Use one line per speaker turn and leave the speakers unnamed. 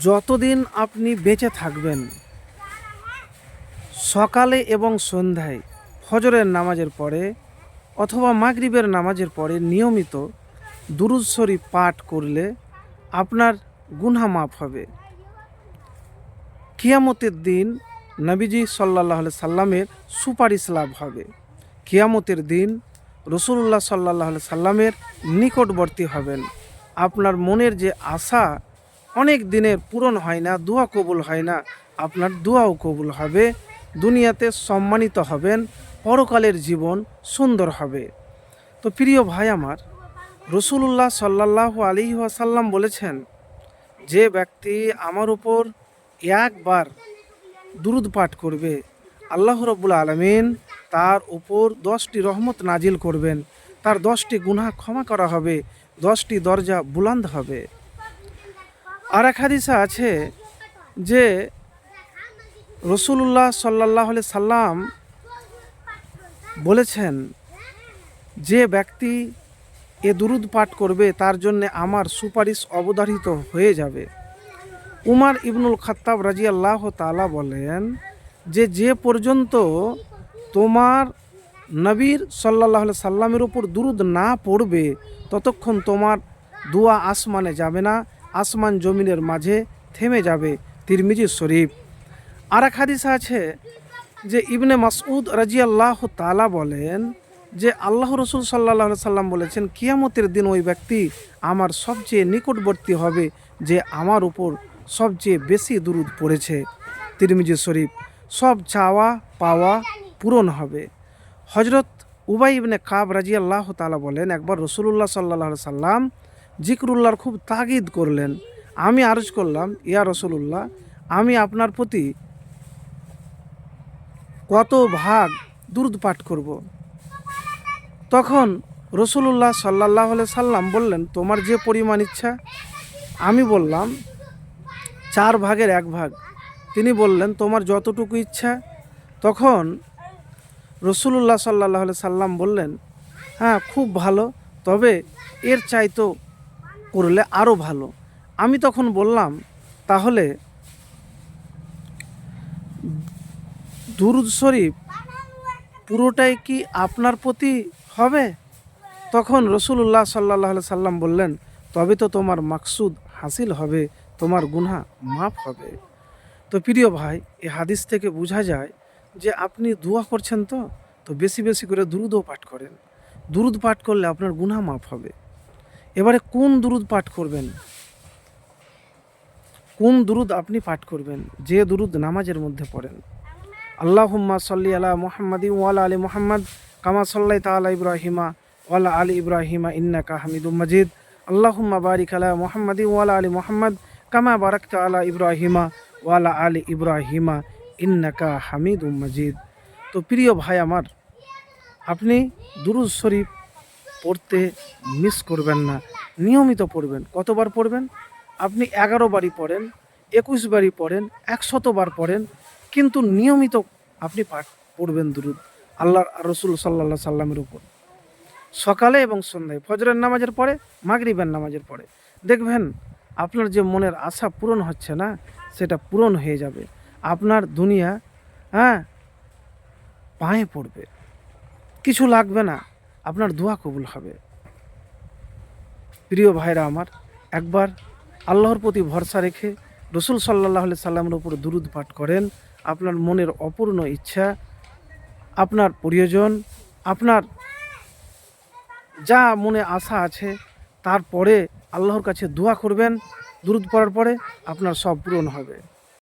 যতদিন আপনি বেঁচে থাকবেন, সকালে এবং সন্ধ্যায় ফজরের নামাজের পরে অথবা মাগরিবের নামাজের পরে নিয়মিত দুরূদ শরীফ পাঠ করলে আপনার গুনাহ মাফ হবে। কিয়ামতের দিন নবীজি সাল্লাল্লাহু আলাইহি সাল্লামের সুপারিশ লাভ হবে। কিয়ামতের দিন রাসূলুল্লাহ সাল্লাল্লাহু আলাইহি সাল্লামের নিকটবর্তী হবেন। আপনার মনের যে আশা অনেক দিনের পূরণ হয় না, দোয়া কবুল হয় না, আপনার দোয়াও কবুল হবে। দুনিয়াতে সম্মানিত হবেন, পরকালের জীবন সুন্দর হবে। তো প্রিয় ভাই আমার, রাসূলুল্লাহ সাল্লাল্লাহু আলাইহি ওয়াসাল্লাম বলেছেন, যে ব্যক্তি আমার উপর একবার দুরূদ পাঠ করবে, আল্লাহ রাব্বুল আলামিন তার উপর 10টি রহমত নাজিল করবেন, তার 10টি গুনাহ ক্ষমা করা হবে, 10টি দরজা বুলন্দ হবে। আর এক হাদিসে আছে যে রাসূলুল্লাহ সাল্লাল্লাহু আলাইহি সাল্লাম বলেছেন, যে ব্যক্তি এ দুরূদ পাঠ করবে তার জন্য আমার সুপারিশ অবধারিত হয়ে যাবে। উমর ইবনুল খাত্তাব রাদিয়াল্লাহু তাআলা বলেন যে পর্যন্ত তোমার নবীর সাল্লাল্লাহু আলাইহি সাল্লামের উপর দুরূদ না পড়বে ততক্ষণ তোমার দোয়া আসমানে যাবে না, আসমান জমিনের মাঝে থেমে যাবে। তিরমিজি শরীফ। আর এক হাদিসে আছে যে ইবনে মাসউদ রাদিয়াল্লাহু তাআলা বলেন যে আল্লাহ রাসূল সাল্লাল্লাহু আলাইহি সাল্লাম বলেছেন, কিয়ামতের দিন ওই ব্যক্তি আমার সবচেয়ে নিকটবর্তী হবে যে আমার উপর সবচেয়ে বেশি দুরূদ পড়েছে। তিরমিজি শরীফ। সব চাওয়া পাওয়া পূরণ হবে। হযরত উবাই ইবনে কাব রাদিয়াল্লাহু তাআলা বলেন, একবার রাসূলুল্লাহ সাল্লাল্লাহু আলাইহি সাল্লাম জিকরুল্লাহর খুব তাগিদ করলেন। আমি আরজ করলাম, ইয়া রাসূলুল্লাহ, আমি আপনার প্রতি কত ভাগ দুরূদ পাঠ করব? তখন রাসূলুল্লাহ সাল্লাল্লাহু আলাইহি সাল্লাম বললেন, তোমার যে পরিমাণ ইচ্ছা। আমি বললাম 4 ভাগের 1 ভাগ। তিনি বললেন, তোমার যতটুকু ইচ্ছা। তখন রাসূলুল্লাহ সাল্লাল্লাহু আলাইহি সাল্লাম বললেন, হ্যাঁ, খুব ভালো, তবে এর চাইতো করলে আরও ভালো। আমি তখন বললাম, তাহলে দুরূদ শরীফ পুরোটাই কি আপনার প্রতি হবে? তখন রাসূলুল্লাহ সাল্লাল্লাহু আলাইহি সাল্লাম বললেন, তবে তো তোমার মাকসুদ হাসিল হবে, তোমার গুনাহ মাফ হবে। তো প্রিয় ভাই, এই হাদিস থেকে বোঝা যায় যে আপনি দোয়া করছেন, তো বেশি বেশি করে দুরূদও পাঠ করেন। দুরূদ পাঠ করলে আপনার গুনাহ মাফ হবে। এবারে কোন দুরূদ পাঠ করবেন, কোন দুরূদ আপনি পাঠ করবেন? যে দুরূদ নামাজের মধ্যে পড়েন। আল্লাহুম্মা সাল্লি আলা মুহাম্মাদিন ওয়া আলা আলি মুহাম্মাদ কামা সাল্লাইতা আলা ইব্রাহিমা ওয়া আলা আলি ইব্রাহিমা ইন্নাকা হামিদুম মাজিদ। আল্লাহুম্মা বারিক আলা মুহাম্মাদিন ওয়া আলা আলি মুহাম্মাদ কামা বারাকতা আলা ইব্রাহিমা ওয়া আলা আলি ইব্রাহিমা ইন্নাকা হামিদুম মাজিদ। তো প্রিয় ভাই আমার, আপনি দুরূদ শরীফ পড়তে মিস করবেন না, নিয়মিত পড়বেন। কতবার পড়বেন? আপনি 11 বারই পড়েন, 21 বারই পড়েন, 100 বার পড়েন, কিন্তু নিয়মিত আপনি পাঠ পড়বেন দুরূদ আল্লাহর রাসূল সাল্লাল্লাহু আলাইহি সাল্লামের উপর, সকালে এবং সন্ধ্যায়, ফজরের নামাজের পরে, মাগরিবের নামাজের পরে। দেখবেন আপনার যে মনের আশা পূরণ হচ্ছে না, সেটা পূরণ হয়ে যাবে। আপনার দুনিয়া পায়ে পড়বে, কিছু লাগবে না, আপনার দোয়া কবুল হবে। প্রিয় ভাইরা আমার, একবার আল্লাহর প্রতি ভরসা রেখে রাসূল সাল্লাল্লাহু আলাইহি সাল্লামের উপর দুরূদ পাঠ করেন। আপনার মনের অপূর্ণ ইচ্ছা, আপনার প্রিয়জন, আপনার যা মনে আশা আছে, তারপরে আল্লাহর কাছে দোয়া করবেন। দুরূদ পড়ার পরে আপনার সব পূরণ হবে।